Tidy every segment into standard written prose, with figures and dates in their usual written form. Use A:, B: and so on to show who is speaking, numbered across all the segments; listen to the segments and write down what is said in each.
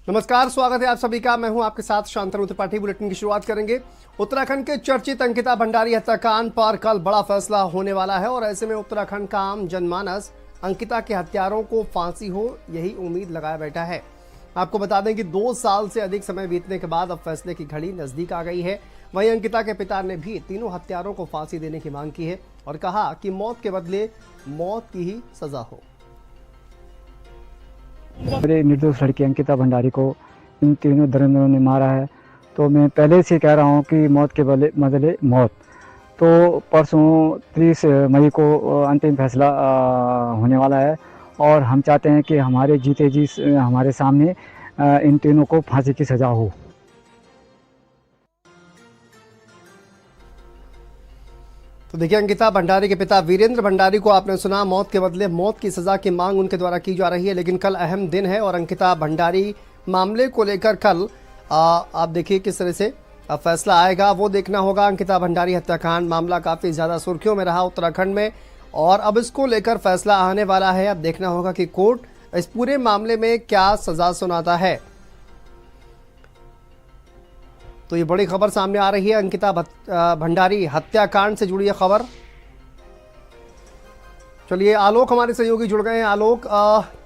A: नमस्कार, स्वागत है आप सभी का। मैं हूं आपके साथ शांतनु त्रिपाठी। बुलेटिन की शुरुआत करेंगे। उत्तराखंड के चर्चित अंकिता भंडारी हत्याकांड पर कल बड़ा फैसला होने वाला है और ऐसे में उत्तराखंड का आम जनमानस अंकिता के हत्यारों को फांसी हो, यही उम्मीद लगाए बैठा है। आपको बता दें कि 2 साल से अधिक समय बीतने के बाद अब फैसले की घड़ी नजदीक आ गई है। वहीं अंकिता के पिता ने भी तीनों हत्यारों को फांसी देने की मांग की है और कहा कि मौत के बदले मौत की ही सजा हो।
B: मेरे निर्दोष लड़की अंकिता भंडारी को इन तीनों धुरंधरों ने मारा है, तो मैं पहले से कह रहा हूँ कि मौत के बदले मौत। तो परसों 30 मई को अंतिम फैसला होने वाला है और हम चाहते हैं कि हमारे जीते जी हमारे सामने इन तीनों को फांसी की सज़ा हो।
A: तो देखिए, अंकिता भंडारी के पिता वीरेंद्र भंडारी को आपने सुना, मौत के बदले मौत की सजा की मांग उनके द्वारा की जा रही है। लेकिन कल अहम दिन है और अंकिता भंडारी मामले को लेकर कल आप देखिए किस तरह से फैसला आएगा, वो देखना होगा। अंकिता भंडारी हत्याकांड मामला काफ़ी ज़्यादा सुर्खियों में रहा उत्तराखंड में और अब इसको लेकर फैसला आने वाला है। अब देखना होगा कि कोर्ट इस पूरे मामले में क्या सजा सुनाता है। तो ये बड़ी खबर सामने आ रही है, अंकिता भंडारी हत्याकांड से जुड़ी है खबर। चलिए, आलोक हमारे सहयोगी जुड़ गए हैं। आलोक,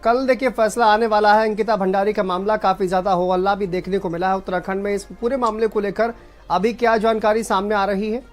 A: कल देखिए फैसला आने वाला है। अंकिता भंडारी का मामला काफी ज्यादा हो हल्ला भी देखने को मिला है उत्तराखंड में। इस पूरे मामले को लेकर अभी क्या जानकारी सामने आ रही है?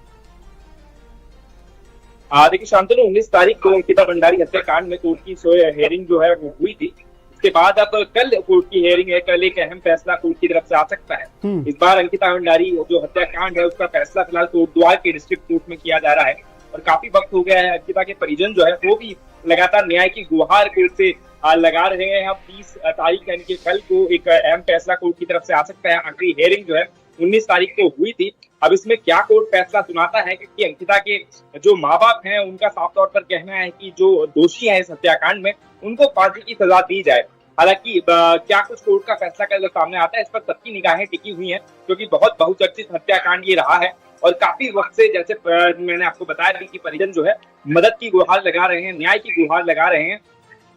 C: देखिए शांतनु, 19 तारीख को अंकिता भंडारी हत्याकांड में कोर्ट की हेयरिंग जो है वो हुई थी। उसके बाद अब कल कोर्ट की हेयरिंग है। कल एक अहम फैसला कोर्ट की तरफ से आ सकता है। इस बार अंकिता भंडारी जो हत्याकांड है उसका फैसला फिलहाल कोटद्वार के डिस्ट्रिक्ट कोर्ट में किया जा रहा है और काफी वक्त हो गया है। अंकिता के परिजन जो है वो भी लगातार न्याय की गुहार कोर्ट से लगा रहे हैं। अब 30 तारीख यानी कि कल को एक अहम फैसला कोर्ट की तरफ से आ सकता है। आखिरी हेयरिंग जो है 19 तारीख को हुई थी। अब इसमें क्या कोर्ट फैसला सुनाता है, क्योंकि अंकिता के जो माँ बाप हैं उनका साफ तौर पर कहना है कि जो दोषी है इस हत्याकांड में उनको फांसी की सजा दी जाए। हालांकि क्या कुछ कोर्ट का फैसला कल सामने आता है, इस पर सबकी निगाहें टिकी हुई हैं, क्योंकि बहुत बहुचर्चित हत्याकांड ये रहा है और काफी वक्त से, जैसे मैंने आपको बताया कि परिजन जो है मदद की गुहार लगा रहे हैं, न्याय की गुहार लगा रहे हैं।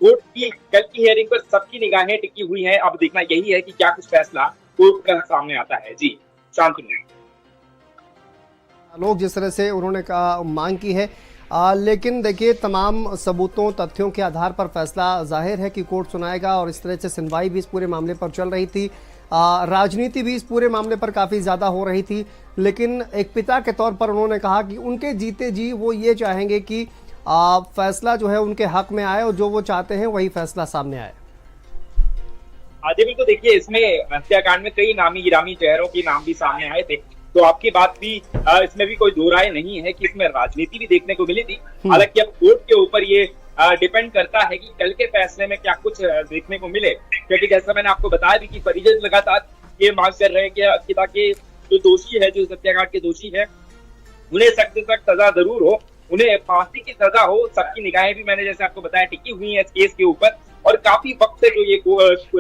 C: कोर्ट की कल की हियरिंग पर सबकी निगाहें टिकी हुई हैं। अब देखना यही है कि क्या कुछ फैसला कोर्ट का सामने आता है। जी शांतनु।
A: लोग जिस तरह से उन्होंने मांग की है, लेकिन देखिए तमाम सबूतों तथ्यों के आधार पर फैसला जाहिर है कि कोर्ट सुनाएगा और इस तरह से सुनवाई भी इस पूरे मामले पर चल रही थी। राजनीति भी इस पूरे मामले पर काफ़ी ज़्यादा हो रही थी, लेकिन एक पिता के तौर पर उन्होंने कहा कि उनके जीते जी वो ये चाहेंगे कि फैसला जो है उनके हक में आए और जो वो चाहते हैं वही फैसला सामने आए।
C: आगे भी तो देखिए, इसमें हत्याकांड में कई नामी गिरामी चेहरों के नाम भी सामने आए थे, तो आपकी बात भी इसमें भी कोई दो राय नहीं है कि इसमें राजनीति भी देखने को मिली थी। हालांकि अब कोर्ट के ऊपर ये डिपेंड करता है कि कल के फैसले में क्या कुछ देखने को मिले, क्योंकि जैसा मैंने आपको बताया भी कि परिजन लगातार ये मांग कर रहे हैं कि अंकिता के जो दोषी है, जो हत्याकांड के दोषी है, उन्हें सख्त से सख्त सजा जरूर हो, उन्हें फांसी की सजा हो। सबकी निगाहें भी मैंने जैसे आपको बताया टिकी हुई है इस केस के ऊपर और काफी वक्त से जो ये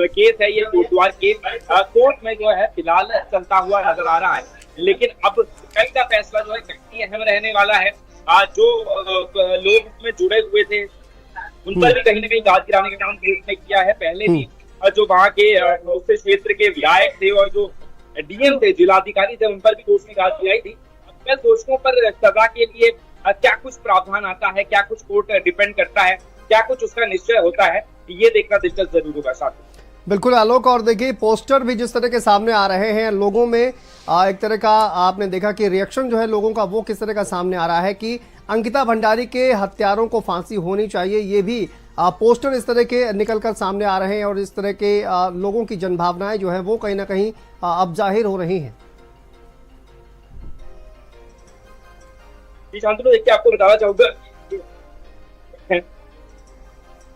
C: केस है, ये कोटद्वार केस कोर्ट में जो है फिलहाल चलता हुआ नजर आ रहा है। लेकिन अब कल का फैसला जो है काफी अहम रहने वाला है। जो लोग इसमें जुड़े हुए थे उन पर भी कहीं ना कहीं गाज गिराने का काम कोर्ट ने किया है। पहले भी जो वहाँ के दूसरे क्षेत्र के विधायक थे और जो डीएम थे, जिलाधिकारी थे, उन पर भी कोर्ट ने गाज गिराई थी। कल दोषियों पर सजा के लिए क्या कुछ प्रावधान आता है, क्या कुछ कोर्ट डिपेंड करता है, क्या कुछ उसका निश्चय होता है, ये देखना दिलचस्प जरूर होगा। साथ
A: बिल्कुल आलोक, और देखिए पोस्टर भी जिस तरह के सामने आ रहे हैं लोगों में, एक तरह का आपने देखा कि रिएक्शन जो है लोगों का वो किस तरह का सामने आ रहा है कि अंकिता भंडारी के हत्यारों को फांसी होनी चाहिए। ये भी पोस्टर इस तरह के निकलकर सामने आ रहे हैं और इस तरह के लोगों की जनभावनाएं जो है वो कहीं ना कहीं अब जाहिर हो रही हैं।
C: शांतनु, देखिए आपको बताना चाहूंगा,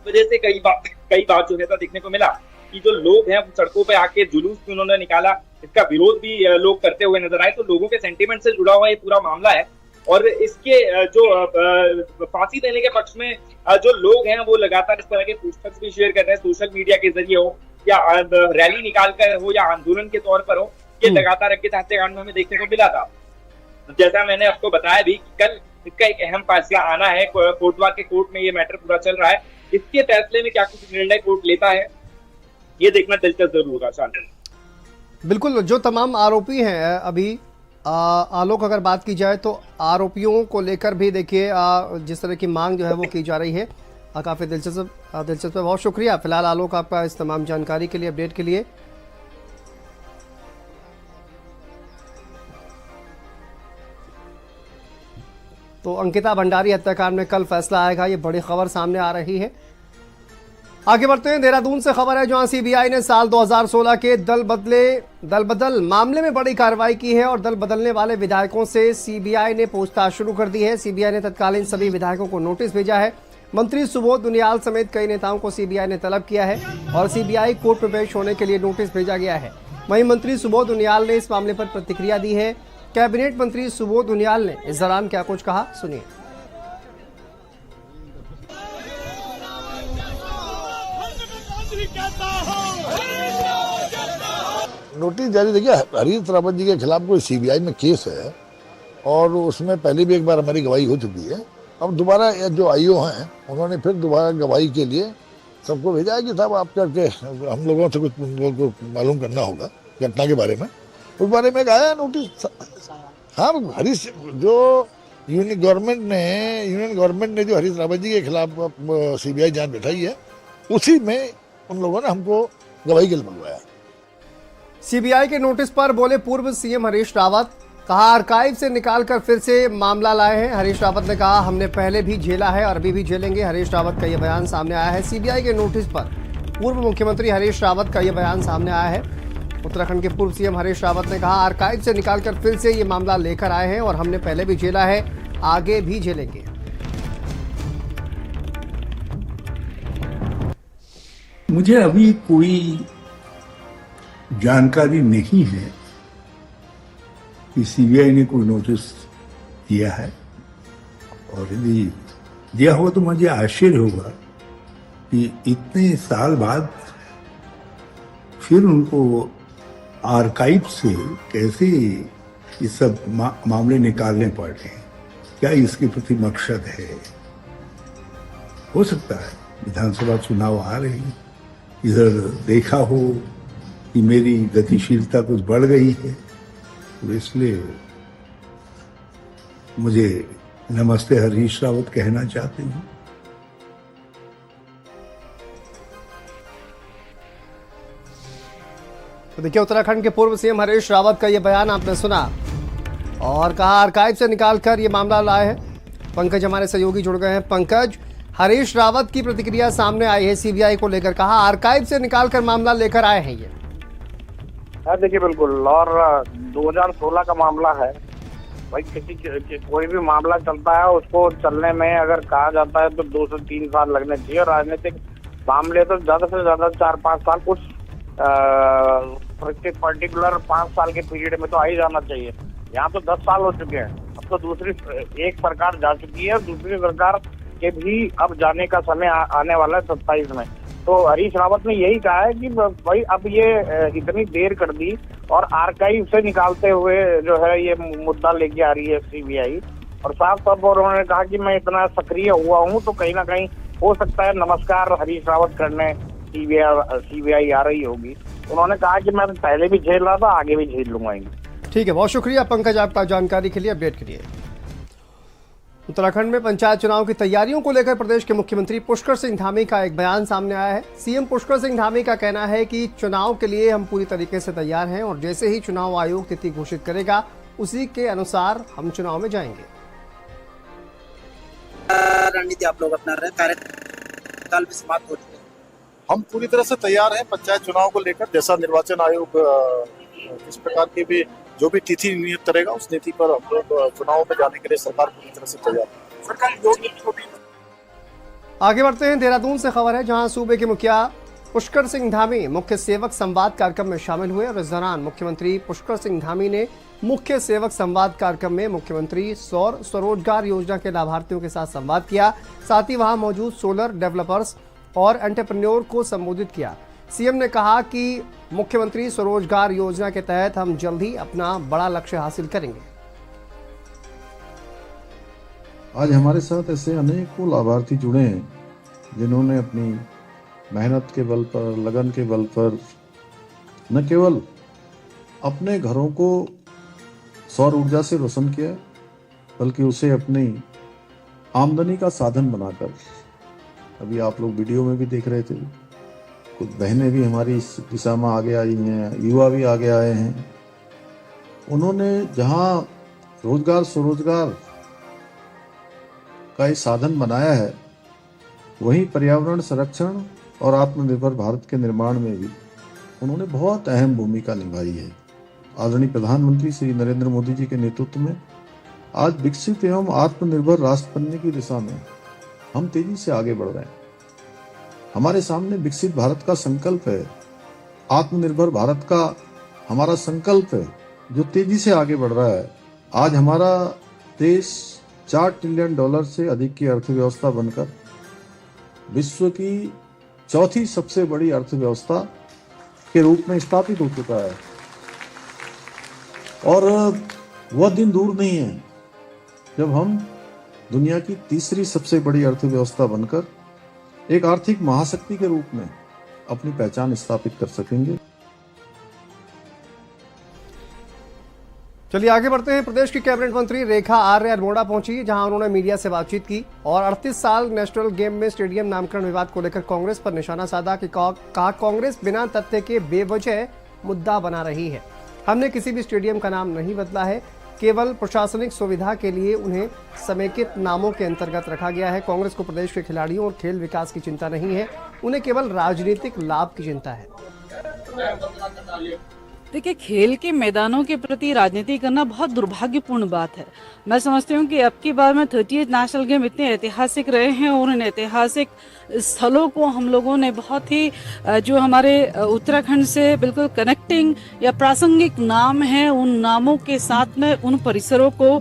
C: वजह से कई बार जो है देखने को मिला कि जो लोग हैं सड़कों पे आके जुलूस भी उन्होंने निकाला, इसका विरोध भी लोग करते हुए नजर आए। तो लोगों के सेंटीमेंट से जुड़ा हुआ ये पूरा मामला है और इसके जो फांसी देने के पक्ष में जो लोग हैं वो लगातार इस तरह के पोस्टर्स भी शेयर कर रहे हैं, सोशल मीडिया के जरिए हो या रैली निकाल कर हो या आंदोलन के तौर पर हो। ये लगातार अंकिता हत्याकांड में हमें देखने को मिला था। जैसा मैंने आपको बताया भी, कल इसका एक अहम फैसला आना है। कोटद्वार के कोर्ट में ये मैटर पूरा चल रहा है। इसके फैसले में क्या कुछ निर्णय कोर्ट लेता है, ये देखना दिलचस्प जरूर होगा। शांति
A: बिल्कुल, जो तमाम आरोपी हैं अभी आलोक, अगर बात की जाए तो आरोपियों को लेकर भी देखिए जिस तरह की मांग जो है वो की जा रही है, काफ़ी दिलचस्प है। बहुत शुक्रिया फिलहाल आलोक आपका इस तमाम जानकारी के लिए, अपडेट के लिए। तो अंकिता भंडारी हत्याकांड में कल फैसला आएगा, ये बड़ी खबर सामने आ रही है। आगे बढ़ते हैं, देहरादून से खबर है जहां सीबीआई ने साल 2016 के दल बदल मामले में बड़ी कार्रवाई की है और दल बदलने वाले विधायकों से सीबीआई ने पूछताछ शुरू कर दी है। सीबीआई ने तत्कालीन सभी विधायकों को नोटिस भेजा है। मंत्री सुबोध उनियाल समेत कई नेताओं को सीबीआई ने तलब किया है और सीबीआई कोर्ट में पेश होने के लिए नोटिस भेजा गया है। वहीं मंत्री सुबोध उनियाल ने इस मामले पर प्रतिक्रिया दी है। कैबिनेट मंत्री सुबोध उनियाल ने इस दौरान क्या कुछ कहा, सुनिए।
D: नोटिस जारी, देखिए हरीश रावत जी के खिलाफ कोई सीबीआई में केस है और उसमें पहले भी एक बार हमारी गवाही हो चुकी है। अब दोबारा जो आईओ हैं उन्होंने फिर दोबारा गवाही के लिए सबको भेजा है कि साहब आप करके हम लोगों से कुछ मालूम करना होगा घटना के बारे में। उस बारे में एक आया नोटिस। हाँ, हरीश जो यूनियन गवर्नमेंट ने जो हरीश रावत जी के खिलाफ सीबीआई जांच बैठाई है, उसी में उन लोगों ने हमको गवाही के लिए मंगवाया।
A: सीबीआई के नोटिस पर बोले पूर्व सीएम हरीश रावत, कहा आर्काइव से निकालकर फिर से मामला लाए हैं। हरीश रावत ने कहा हमने पहले भी झेला है और अभी भी झेलेंगे। हरीश रावत का यह बयान सामने आया है। सीबीआई के नोटिस पर पूर्व मुख्यमंत्री हरीश रावत का यह बयान सामने आया है। उत्तराखंड के पूर्व सीएम हरीश रावत ने कहा आर्काइव से निकालकर फिर से ये मामला लेकर आए हैं और हमने पहले भी झेला है, आगे भी झेलेंगे।
E: मुझे अभी कोई जानकारी नहीं है कि सीबीआई ने कोई नोटिस दिया है, और यदि दिया हो तो मुझे आश्चर्य होगा कि इतने साल बाद फिर उनको आर्काइव से कैसे ये सब मामले निकालने पड़ रहे हैं। क्या इसके प्रति मकसद है? हो सकता है विधानसभा चुनाव आ रहे हैं, इधर देखा हो कि मेरी गतिशीलता कुछ बढ़ गई है, तो इसलिए मुझे नमस्ते हरीश रावत कहना चाहते हूँ।
A: तो देखिए, उत्तराखंड के पूर्व सीएम हरीश रावत का यह बयान आपने सुना और कहा आर्काइव से निकालकर ये मामला लाए हैं। पंकज हमारे सहयोगी जुड़ गए हैं। पंकज, हरीश रावत की प्रतिक्रिया सामने आई है सीबीआई को लेकर, कहा आर्काइव से निकालकर मामला लेकर आए हैं ये।
F: देखिए बिल्कुल, और 2016 का मामला है भाई। कोई भी मामला चलता है उसको चलने में अगर कहा जाता है तो 2 से 3 साल लगने चाहिए। राजनीतिक मामले तो ज्यादा से ज्यादा 4-5 साल, कुछ पर्टिकुलर 5 साल के पीरियड में तो आ ही जाना चाहिए। यहाँ तो 10 साल हो चुके हैं। अब तो दूसरी एक सरकार जा चुकी है, दूसरी सरकार के भी अब जाने का समय आने वाला है 27 में। तो हरीश रावत ने यही कहा है कि भाई अब ये इतनी देर कर दी और आर्काइव से निकालते हुए जो है ये मुद्दा लेके आ रही है सीबीआई। और साफ तौर पर उन्होंने कहा कि मैं इतना सक्रिय हुआ हूँ तो कहीं ना कहीं हो सकता है नमस्कार हरीश रावत करने सीबीआई आ रही होगी। उन्होंने कहा कि मैं पहले भी झेल रहा था, आगे भी झेल लूंगा।
A: ठीक है, बहुत शुक्रिया पंकज आपका जानकारी के लिए, अपडेट के लिए। उत्तराखंड में पंचायत चुनाव की तैयारियों को लेकर प्रदेश के मुख्यमंत्री पुष्कर सिंह धामी का एक बयान सामने आया है। सीएम पुष्कर सिंह धामी का कहना है कि चुनाव के लिए हम पूरी तरीके से तैयार हैं और जैसे ही चुनाव आयोग तिथि घोषित करेगा उसी के अनुसार हम चुनाव में जाएंगे।
G: रणनीति आप लोग अपना रहे, कार्यकाल भी समाप्त हो चुके हैं।
H: हम पूरी तरह से तैयार हैं पंचायत चुनाव को लेकर। जैसा निर्वाचन आयोग किस प्रकार की भी जो भी तिथि नियत करेगा उस नीति पर हम लोग चुनाव में जाने के लिए सरकार पूरी तरह से तैयार है। सरकार योग नीति को भी।
A: आगे बढ़ते हैं, देहरादून से खबर है जहां सूबे के मुखिया पुष्कर सिंह धामी मुख्य सेवक संवाद कार्यक्रम में शामिल हुए और इस दौरान मुख्यमंत्री पुष्कर सिंह धामी ने मुख्य सेवक संवाद कार्यक्रम में मुख्यमंत्री सौर स्वरोजगार योजना के लाभार्थियों के साथ संवाद किया। साथ ही वहां मौजूद सोलर डेवलपर्स और एंटरप्रेन्योर को संबोधित किया। सीएम ने कहा कि मुख्यमंत्री स्वरोजगार योजना के तहत हम जल्द ही अपना बड़ा लक्ष्य हासिल करेंगे।
I: आज हमारे साथ ऐसे अनेकों लाभार्थी जुड़े हैं जिन्होंने अपनी
H: मेहनत के बल पर, लगन के बल पर न केवल अपने घरों को सौर ऊर्जा से रोशन किया, बल्कि उसे अपनी आमदनी का साधन बनाकर, अभी आप लोग वीडियो में भी देख रहे थे, कुछ बहनें भी हमारी इस दिशा में आगे आई हैं, युवा भी आगे आए हैं। उन्होंने जहां रोजगार स्वरोजगार का एक साधन बनाया है, वहीं पर्यावरण संरक्षण और आत्मनिर्भर भारत के निर्माण में भी उन्होंने बहुत अहम भूमिका निभाई है। आदरणीय प्रधानमंत्री श्री नरेंद्र मोदी जी के नेतृत्व में आज विकसित एवं आत्मनिर्भर राष्ट्र बनने की दिशा में हम तेजी से आगे बढ़ रहे हैं। हमारे सामने विकसित भारत का संकल्प है, आत्मनिर्भर भारत का हमारा संकल्प है, जो तेजी से आगे बढ़ रहा है। आज हमारा देश $4 ट्रिलियन से अधिक की अर्थव्यवस्था बनकर विश्व की चौथी सबसे बड़ी अर्थव्यवस्था के रूप में स्थापित हो चुका है। और वह दिन दूर नहीं है जब हम दुनिया की तीसरी सबसे बड़ी अर्थव्यवस्था बनकर एक आर्थिक महाशक्ति के रूप में अपनी पहचान स्थापित कर सकेंगे।
A: चलिए आगे बढ़ते हैं। प्रदेश की कैबिनेट मंत्री रेखा आर्य अल्मोड़ा पहुंची, जहां उन्होंने मीडिया से बातचीत की और 38 साल नेशनल गेम में स्टेडियम नामकरण विवाद को लेकर कांग्रेस पर निशाना साधा कि कहा कांग्रेस बिना तथ्य के बेवजह मुद्दा बना रही है। हमने किसी भी स्टेडियम का नाम नहीं बदला है, केवल प्रशासनिक सुविधा के लिए उन्हें समेकित नामों के अंतर्गत रखा गया है। कांग्रेस को प्रदेश के खिलाड़ियों और खेल विकास की चिंता नहीं है, उन्हें केवल राजनीतिक लाभ की चिंता है।
I: देखिए, खेल के मैदानों के प्रति राजनीति करना बहुत दुर्भाग्यपूर्ण बात है। मैं समझती हूँ कि अब की बार में 38 नेशनल गेम इतने ऐतिहासिक रहे हैं और इन ऐतिहासिक स्थलों को हम लोगों ने बहुत ही जो हमारे उत्तराखंड से बिल्कुल कनेक्टिंग या प्रासंगिक नाम है, उन नामों के साथ में उन परिसरों को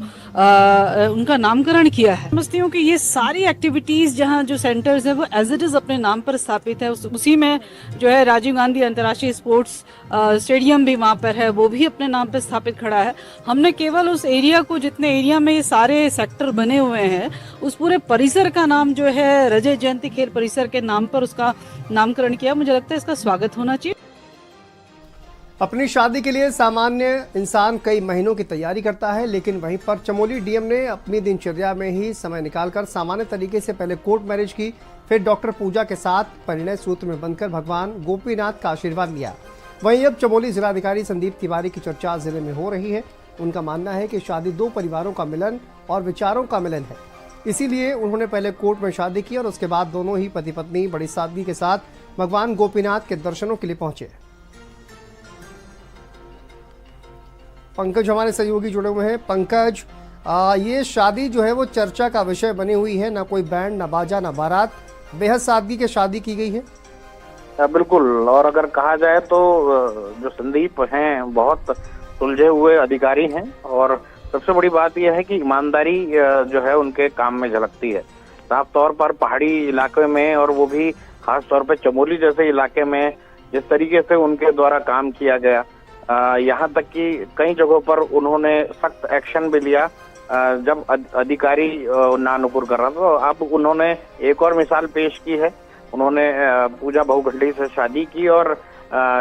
I: उनका नामकरण किया है। समझती हूँ कि ये सारी एक्टिविटीज जहाँ जो सेंटर्स है वो एज इट इज अपने नाम पर स्थापित है। उसी में जो है राजीव गांधी अंतर्राष्ट्रीय स्पोर्ट्स स्टेडियम भी वहाँ पर है, वो भी अपने नाम पर स्थापित खड़ा है। हमने केवल उस एरिया को, जितने एरिया में ये सारे सेक्टर बने हुए हैं, उस पूरे परिसर का नाम जो है रजत जयंती खेल परिसर के नाम पर उसका नामकरण किया। मुझे लगता है इसका स्वागत होना चाहिए।
A: अपनी शादी के लिए सामान्य इंसान कई महीनों की तैयारी करता है, लेकिन वहीं पर चमोली डीएम ने अपनी दिनचर्या में ही समय निकालकर सामान्य तरीके से पहले कोर्ट मैरिज की, फिर डॉक्टर पूजा के साथ परिणय सूत्र में बंधकर भगवान गोपीनाथ का आशीर्वाद लिया। वहीं अब चमोली जिलाधिकारी संदीप तिवारी की चर्चा जिले में हो रही है। उनका मानना है कि शादी दो परिवारों का मिलन और विचारों का मिलन है, इसीलिए उन्होंने पहले कोर्ट में शादी की और उसके बाद दोनों ही पति पत्नी बड़ी सादगी के साथ भगवान गोपीनाथ के दर्शनों के लिए पहुंचे। पंकज हमारे सहयोगी जुड़े हुए हैं। पंकज, ये शादी जो है वो चर्चा का विषय बनी हुई है, ना कोई बैंड, ना बाजा, ना बारात, बेहद सादगी के शादी की गई है।
F: बिल्कुल, और अगर कहा जाए तो जो संदीप हैं बहुत सुलझे हुए अधिकारी हैं, और सबसे बड़ी बात यह है कि ईमानदारी जो है उनके काम में झलकती है। साफ तौर पर पहाड़ी इलाके में, और वो भी खास तौर पे चमोली जैसे इलाके में, जिस तरीके से उनके द्वारा काम किया गया, यहाँ तक कि कई जगहों पर उन्होंने सख्त एक्शन भी लिया जब अधिकारी नानुपुर कर रहा था। तो अब उन्होंने एक और मिसाल पेश की है। उन्होंने पूजा बहुगढ़ी से शादी की, और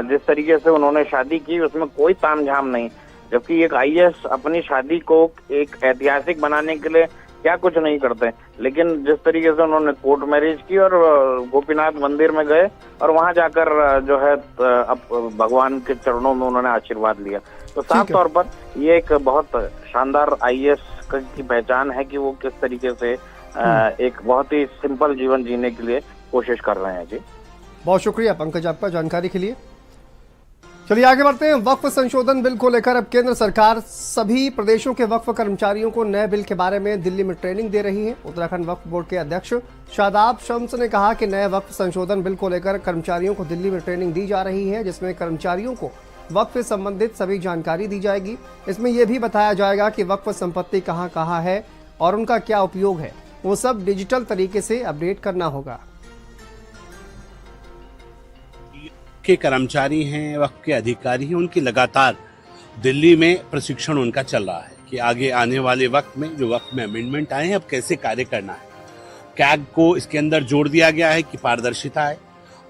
F: जिस तरीके से उन्होंने शादी की उसमें कोई तामझाम नहीं, जबकि एक आईएएस अपनी शादी को एक ऐतिहासिक बनाने के लिए क्या कुछ नहीं करते, लेकिन जिस तरीके से उन्होंने कोर्ट मैरिज की और गोपीनाथ मंदिर में गए और वहां जाकर जो है अब भगवान के चरणों में उन्होंने आशीर्वाद लिया। तो साफ तौर पर ये एक बहुत शानदार आईएएस की पहचान है कि वो किस तरीके से एक बहुत ही सिंपल जीवन जीने के लिए कोशिश कर रहे हैं। जी
A: बहुत शुक्रिया पंकज आपका जानकारी के लिए। चलिए आगे बढ़ते हैं। वक्फ संशोधन बिल को लेकर अब केंद्र सरकार सभी प्रदेशों के वक्फ कर्मचारियों को नए बिल के बारे में दिल्ली में ट्रेनिंग दे रही है। उत्तराखंड वक्फ बोर्ड के अध्यक्ष शादाब शम्स ने कहा कि नए वक्फ संशोधन बिल को लेकर कर्मचारियों को दिल्ली में ट्रेनिंग दी जा रही है, जिसमें कर्मचारियों को वक्फ से संबंधित सभी जानकारी दी जाएगी। इसमें यह भी बताया जाएगा कि वक्फ संपत्ति कहाँ कहाँ है और उनका क्या उपयोग है, वो सब डिजिटल तरीके से अपडेट करना होगा।
J: के कर्मचारी हैं, वक्फ के अधिकारी हैं, उनकी लगातार दिल्ली में प्रशिक्षण उनका चल रहा है कि आगे आने वाले वक्त में जो वक्फ में अमेंडमेंट आए हैं अब कैसे कार्य करना है। कैग को इसके अंदर जोड़ दिया गया है कि पारदर्शिता है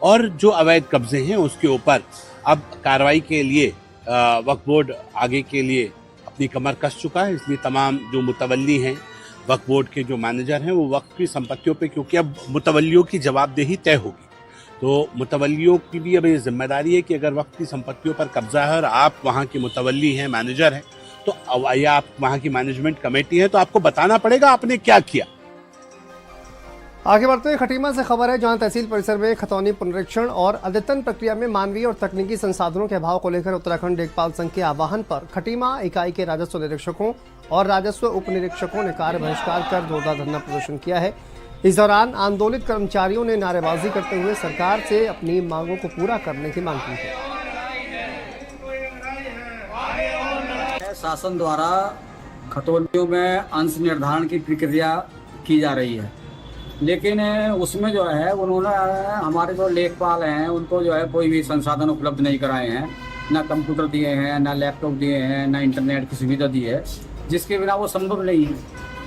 J: और जो अवैध कब्जे हैं उसके ऊपर अब कार्रवाई के लिए वक्फ बोर्ड आगे के लिए अपनी कमर कस चुका है। इसलिए तमाम जो मुतवल्ली हैं, वक्फ बोर्ड के जो मैनेजर हैं, वो वक्फ की संपत्तियों पे, क्योंकि अब मुतवल्लियों की जवाबदेही तय होगी, तो मुतवल्लियों की भी अब ये जिम्मेदारी है कि अगर वक्फ की संपत्तियों पर कब्जा है और आप वहाँ के मुतवल्ली हैं, मैनेजर हैं, तो या आप वहाँ की मैनेजमेंट कमेटी है, तो आपको बताना पड़ेगा आपने क्या किया।
A: आगे बढ़ते हैं, खटीमा से खबर है जहां तहसील परिसर में खतौनी पुनरीक्षण और अद्यतन प्रक्रिया में मानवीय और तकनीकी संसाधनों के अभाव को लेकर उत्तराखंड लेखपाल संघ के आह्वान पर खटीमा इकाई के राजस्व निरीक्षकों और राजस्व उप निरीक्षकों ने कार्य बहिष्कार कर जोरदार धरना प्रदर्शन किया है। इस दौरान आंदोलित कर्मचारियों ने नारेबाजी करते हुए सरकार से अपनी मांगों को पूरा करने की मांग की है।
K: शासन द्वारा खतौनियों में अंश निर्धारण की प्रक्रिया की जा रही है, लेकिन उसमें जो है उन्होंने हमारे जो लेखपाल हैं उनको जो है कोई भी संसाधन उपलब्ध नहीं कराए हैं, ना कंप्यूटर दिए हैं, ना लैपटॉप दिए हैं, ना इंटरनेट की सुविधा दी है, जिसके बिना वो संभव नहीं है।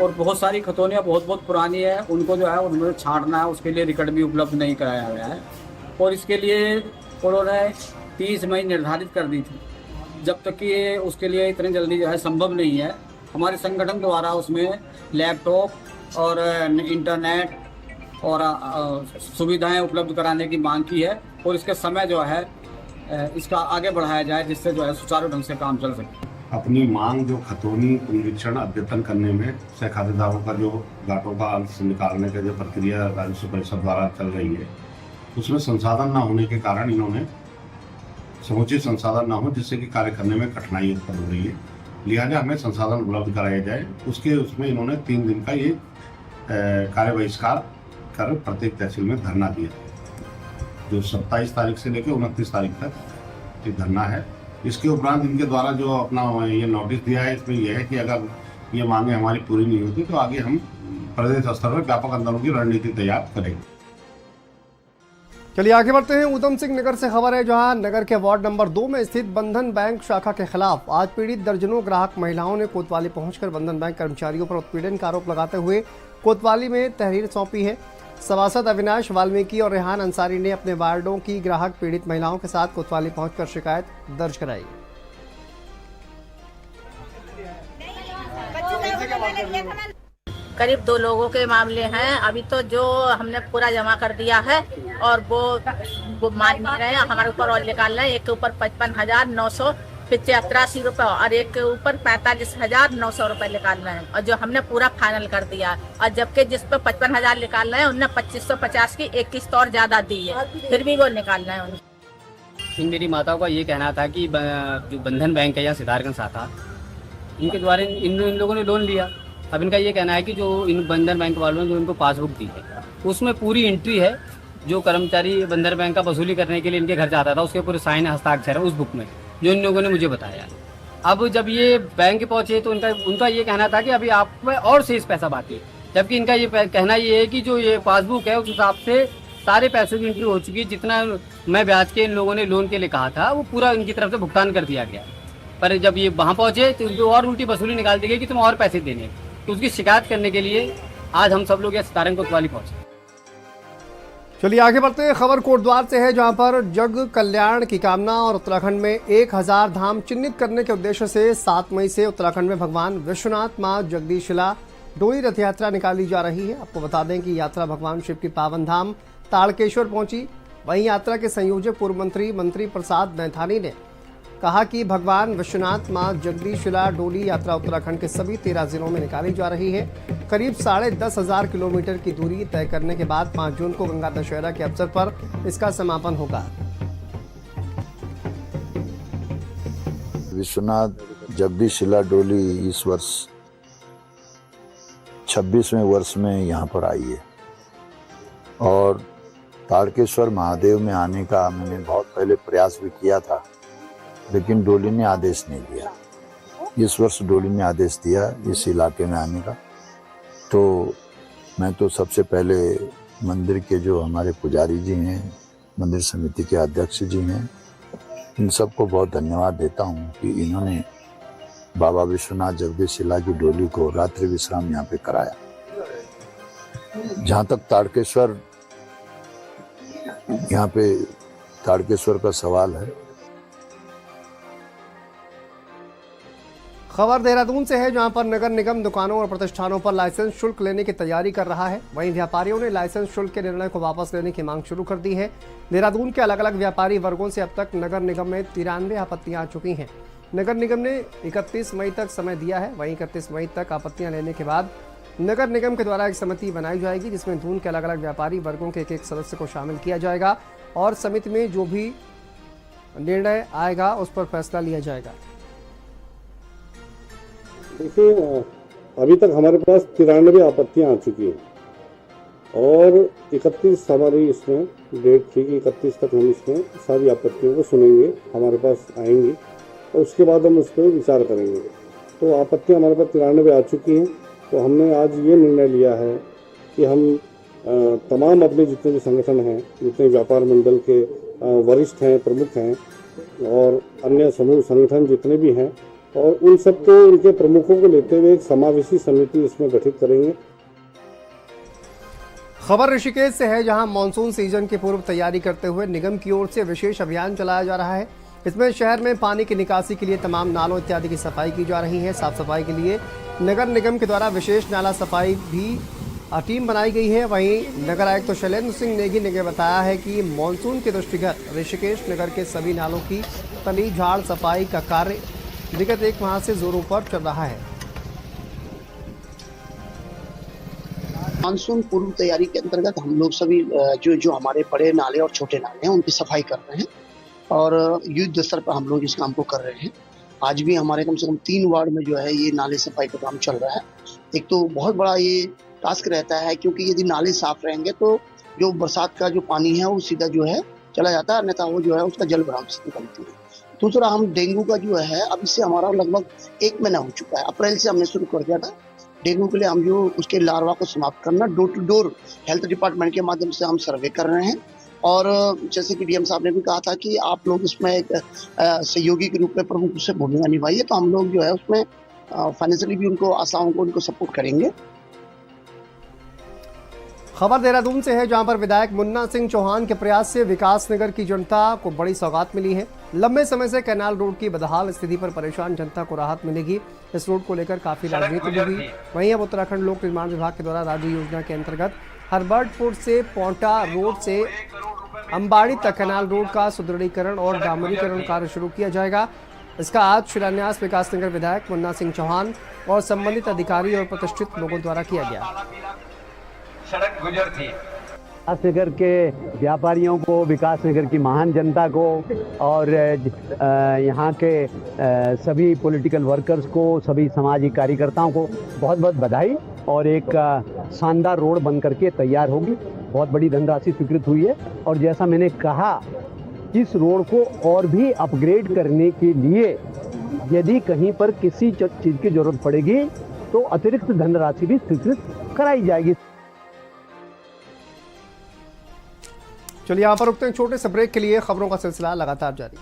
K: और बहुत सारी खतौनियाँ बहुत पुरानी है, उनको जो है उनमें छांटना है, उसके लिए रिकॉर्ड भी उपलब्ध नहीं कराया गया है। और इसके लिए उन्होंने 30 मई निर्धारित कर दी थी, जब तक कि उसके लिए इतनी जल्दी जो है संभव नहीं है। हमारे संगठन द्वारा उसमें लैपटॉप और इंटरनेट और सुविधाएं उपलब्ध कराने की मांग की है, और इसके समय जो है इसका आगे बढ़ाया जाए, जिससे जो है सुचारू ढंग से काम चल सके।
L: अपनी मांग जो खतौनी पुनरीक्षण अद्यतन करने में से खातेदारों का जो घाटों का अंश निकालने का जो प्रक्रिया राजस्व परिषद द्वारा चल रही है, उसमें संसाधन न होने के कारण इन्होंने समुचित संसाधन न हो, जिससे कि कार्य करने में कठिनाई उत्पन्न हो रही है। लिहाजा हमें संसाधन उपलब्ध कराया जाए, उसमें इन्होंने 3 दिन का ये कार्य बहिष्कार कर प्रत्येक तहसील में धरना दिया, जो 27 तारीख से लेकर 29 तारीख तक ये धरना है। इसके उपरांत इनके द्वारा जो अपना ये नोटिस दिया है, इसमें यह है कि अगर ये मांगे हमारी पूरी नहीं होती तो आगे हम प्रदेश स्तर पर व्यापक आंदोलन की रणनीति तैयार करेंगे।
A: चलिए आगे बढ़ते हैं, ऊधम सिंह नगर से खबर है जहां नगर के वार्ड नंबर 2 में स्थित बंधन बैंक शाखा के खिलाफ आज पीड़ित दर्जनों ग्राहक महिलाओं ने कोतवाली पहुंचकर बंधन बैंक कर्मचारियों पर उत्पीड़न का आरोप लगाते हुए कोतवाली में तहरीर सौंपी है। सभासद अविनाश वाल्मीकि और रेहान अंसारी ने अपने वार्डों की ग्राहक पीड़ित महिलाओं के साथ कोतवाली पहुंचकर शिकायत दर्ज कराई।
M: करीब 2 लोगों के मामले हैं, अभी तो जो हमने पूरा जमा कर दिया है और वो मान नहीं रहे हैं, हमारे ऊपर और निकाल रहे हैं। एक के ऊपर 55,985 रुपए और एक के ऊपर 45,900 रुपए निकाल रहे हैं, और जो हमने पूरा फाइनल कर दिया। और जबकि जिस पे 55,000 निकाल रहे हैं उनने 2550 की एक किस्त और ज्यादा दी है, फिर भी वो निकाल रहे हैं।
N: मेरी माताओं का ये कहना था कि जो बंधन बैंक है या सिद्धार्थगंज शाखा, इनके द्वारा इन लोगों ने लोन लिया। अब इनका ये कहना है कि जो इन बंधन बैंक वालों ने जो इनको पासबुक दी है उसमें पूरी एंट्री है, जो कर्मचारी बंधन बैंक का वसूली करने के लिए इनके घर जाता था उसके पूरे साइन हस्ताक्षर है उस बुक में, जो इन लोगों ने मुझे बताया। अब जब ये बैंक पहुंचे तो उनका ये कहना था कि अभी आप में और शेष पैसा बाकी है, जबकि इनका ये कहना ये है कि जो ये पासबुक है उस हिसाब से सारे पैसों की एंट्री हो चुकी है। जितना मैं ब्याज के इन लोगों ने लोन के लिए कहा था वो पूरा इनकी तरफ से भुगतान कर दिया गया। पर जब ये वहाँ पहुंचे तो उनको और उल्टी वसूली निकाल दी गई कि तुम और पैसे देने, तो उसकी शिकायत करने के लिए आज हम सब लोग यहाँ सितारंग कोतवाली पहुंचे।
A: चलिए आगे बढ़ते हैं, खबर कोटद्वार से है जहां पर जग कल्याण की कामना और उत्तराखंड में 1000 धाम चिन्हित करने के उद्देश्य से 7 मई से उत्तराखंड में भगवान विश्वनाथ मां जगदीशिला डोली रथ यात्रा निकाली जा रही है। आपको बता दें कि यात्रा भगवान शिव की पावन धाम ताड़केश्वर पहुंची। वहीं यात्रा के संयोजक पूर्व मंत्री प्रसाद नैथानी ने कहा कि भगवान विश्वनाथ मां जगदीशिला डोली यात्रा उत्तराखंड के सभी 13 जिलों में निकाली जा रही है। करीब 10,500 किलोमीटर की दूरी तय करने के बाद 5 जून को गंगा दशहरा के अवसर पर इसका समापन होगा।
O: विश्वनाथ जगदीशिला डोली इस वर्ष 26वें वर्ष में यहाँ पर आई है और ताड़केश्वर महादेव में आने का मैंने बहुत पहले प्रयास भी किया था, लेकिन डोली ने आदेश नहीं दिया। इस वर्ष डोली ने आदेश दिया इस इलाके में आने का, तो मैं तो सबसे पहले मंदिर के जो हमारे पुजारी जी हैं, मंदिर समिति के अध्यक्ष जी हैं, इन सबको बहुत धन्यवाद देता हूं कि इन्होंने बाबा विश्वनाथ जगदीशिला की डोली को रात्रि विश्राम यहाँ पे कराया। जहाँ तक ताड़केश्वर यहाँ पे ताड़केश्वर का सवाल है।
A: खबर देहरादून से है, जहां पर नगर निगम दुकानों और प्रतिष्ठानों पर लाइसेंस शुल्क लेने की तैयारी कर रहा है। वहीं व्यापारियों ने लाइसेंस शुल्क के निर्णय को वापस लेने की मांग शुरू कर दी है। देहरादून के अलग अलग व्यापारी वर्गों से अब तक नगर निगम में 93 आपत्तियां आ चुकी हैं। नगर निगम ने 31 मई तक समय दिया है। वहीं 31 मई तक आपत्तियां लेने के बाद नगर निगम के द्वारा एक समिति बनाई जाएगी, जिसमें दून के अलग अलग व्यापारी वर्गों के एक सदस्य को शामिल किया जाएगा और समिति में जो भी निर्णय आएगा उस पर फैसला लिया जाएगा।
P: देखिए, अभी तक हमारे पास 93 आपत्तियां आ चुकी हैं और 31 हमारी इसमें डेट थी कि 31 तक हम इसमें सारी आपत्तियों को सुनेंगे, हमारे पास आएंगी और उसके बाद हम उस पर विचार करेंगे। तो आपत्तियां हमारे पास 93 आ चुकी हैं। तो हमने आज ये निर्णय लिया है कि हम तमाम अपने जितने भी संगठन हैं, जितने व्यापार मंडल के वरिष्ठ हैं, प्रमुख हैं और अन्य समूह संगठन जितने भी हैं, और उन सबको उनके प्रमुखों को लेते हुए एक समावेशी समिति इसमें गठित करेंगे।
A: खबर ऋषिकेश से है, जहां मानसून सीजन की पूर्व तैयारी करते हुए निगम की ओर से विशेष अभियान चलाया जा रहा है। इसमें शहर में पानी की निकासी के लिए तमाम नालों इत्यादि की सफाई की जा रही है। साफ सफाई के लिए नगर निगम के द्वारा विशेष नाला सफाई भी टीम बनाई गई है। वहीं नगर आयुक्त शैलेंद्र सिंह नेगी ने बताया है कि मानसून के दृष्टिगत ऋषिकेश नगर के सभी नालों की तली झाड़ सफाई का कार्य विगत 1 माह से जोरों पर चल रहा है।
Q: मानसून पूर्व तैयारी के अंतर्गत हम लोग सभी जो हमारे बड़े नाले और छोटे नाले हैं उनकी सफाई कर रहे हैं और युद्ध स्तर पर हम लोग इस काम को कर रहे हैं। आज भी हमारे कम से कम 3 वार्ड में जो है ये नाले सफाई का काम चल रहा है। एक तो बहुत बड़ा ये टास्क रहता है, क्योंकि यदि नाले साफ रहेंगे तो जो बरसात का जो पानी है वो सीधा जो है चला जाता है, अन्यथा वो जो है उसका जल भराव से निकलती है। दूसरा, हम डेंगू का जो है अब इससे हमारा लगभग 1 महीना हो चुका है। अप्रैल से हमने शुरू कर दिया था। डेंगू के लिए हम जो उसके लार्वा को समाप्त करना, door to door health department के माध्यम से हम सर्वे कर रहे हैं। और जैसे कि डीएम साहब ने भी कहा था कि आप लोग इसमें एक सहयोगी के रूप में प्रमुख रूप से भूमिका निभाइए, तो हम लोग जो है उसमें फाइनेंशियली भी उनको आशाओं को उनको सपोर्ट करेंगे।
A: खबर देहरादून से है, जहां पर विधायक मुन्ना सिंह चौहान के प्रयास से विकास नगर की जनता को बड़ी सौगात मिली है। लंबे समय से कैनाल रोड की बदहाल स्थिति पर परेशान जनता को राहत मिलेगी। इस रोड को लेकर काफी राजनीति हुई। वहीं अब उत्तराखंड लोक निर्माण विभाग के द्वारा राज्य योजना के अंतर्गत हरबर्टपुर से पोंटा रोड से अंबाड़ी तक कैनाल रोड का सुदृढ़ीकरण और डामरीकरण कार्य शुरू किया जाएगा। इसका आज शिलान्यास विकास नगर विधायक मुन्ना सिंह चौहान और संबंधित अधिकारी और प्रतिष्ठित लोगों द्वारा किया गया।
R: सड़क गुजर थी।
S: विकास नगर के व्यापारियों को, विकास नगर की महान जनता को और यहाँ के सभी पॉलिटिकल वर्कर्स को, सभी सामाजिक कार्यकर्ताओं को बहुत बहुत बधाई। और एक शानदार रोड बन करके तैयार होगी। बहुत बड़ी धनराशि स्वीकृत हुई है और जैसा मैंने कहा, इस रोड को और भी अपग्रेड करने के लिए यदि कहीं पर किसी चीज़ की जरूरत पड़ेगी तो अतिरिक्त धनराशि भी स्वीकृत कराई जाएगी।
A: चलिए यहाँ पर रुकते हैं छोटे से ब्रेक के लिए। खबरों का सिलसिला लगातार जारी।